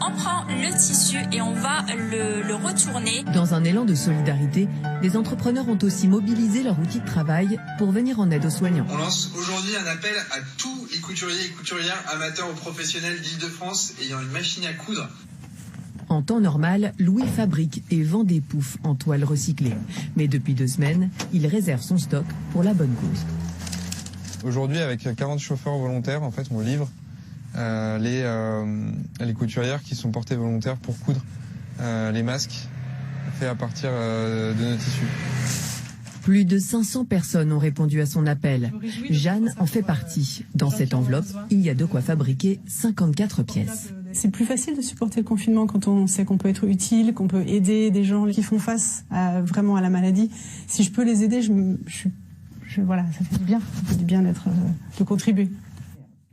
On prend le tissu et on va le retourner. Dans un élan de solidarité, les entrepreneurs ont aussi mobilisé leur outil de travail pour venir en aide aux soignants. On lance aujourd'hui un appel à tous les couturiers et couturières, amateurs ou professionnels d'Île-de-France ayant une machine à coudre. En temps normal, Louis fabrique et vend des poufs en toile recyclée. Mais depuis 2 semaines, il réserve son stock pour la bonne cause. Aujourd'hui, avec 40 chauffeurs volontaires, en fait, on livre les couturières qui sont portées volontaires pour coudre les masques faits à partir de nos tissus. Plus de 500 personnes ont répondu à son appel. Jeanne en fait partie. Dans cette enveloppe, il y a de quoi fabriquer 54 pièces. C'est plus facile de supporter le confinement quand on sait qu'on peut être utile, qu'on peut aider des gens qui font face vraiment à la maladie. Si je peux les aider, voilà, ça fait du bien de contribuer.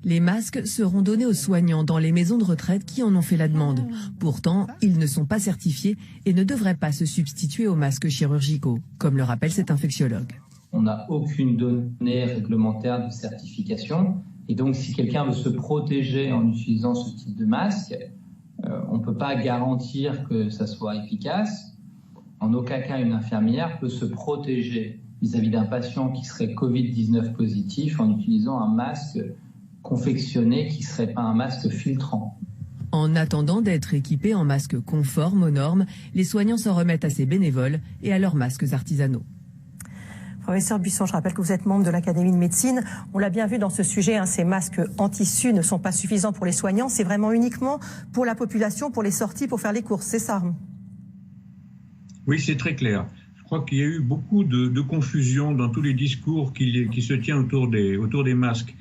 Les masques seront donnés aux soignants dans les maisons de retraite qui en ont fait la demande. Pourtant, ils ne sont pas certifiés et ne devraient pas se substituer aux masques chirurgicaux, comme le rappelle cet infectiologue. On n'a aucune donnée réglementaire de certification. Et donc, si quelqu'un veut se protéger en utilisant ce type de masque, on ne peut pas garantir que ça soit efficace. En aucun cas, une infirmière peut se protéger vis-à-vis d'un patient qui serait Covid-19 positif en utilisant un masque confectionné qui ne serait pas un masque filtrant. En attendant d'être équipés en masques conformes aux normes, les soignants s'en remettent à ces bénévoles et à leurs masques artisanaux. Professeur Buisson, je rappelle que vous êtes membre de l'Académie de médecine. On l'a bien vu dans ce sujet, ces masques en tissu ne sont pas suffisants pour les soignants. C'est vraiment uniquement pour la population, pour les sorties, pour faire les courses, c'est ça? Oui, c'est très clair. Je crois qu'il y a eu beaucoup de confusion dans tous les discours qui se tiennent autour des masques.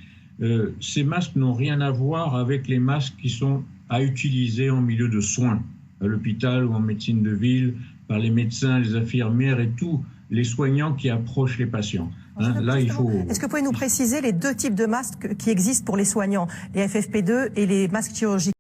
Ces masques n'ont rien à voir avec les masques qui sont à utiliser en milieu de soins, à l'hôpital ou en médecine de ville, par les médecins, les infirmières et tous les soignants qui approchent les patients. Là, il faut... Est-ce que vous pouvez nous préciser les 2 types de masques qui existent pour les soignants, les FFP2 et les masques chirurgicaux?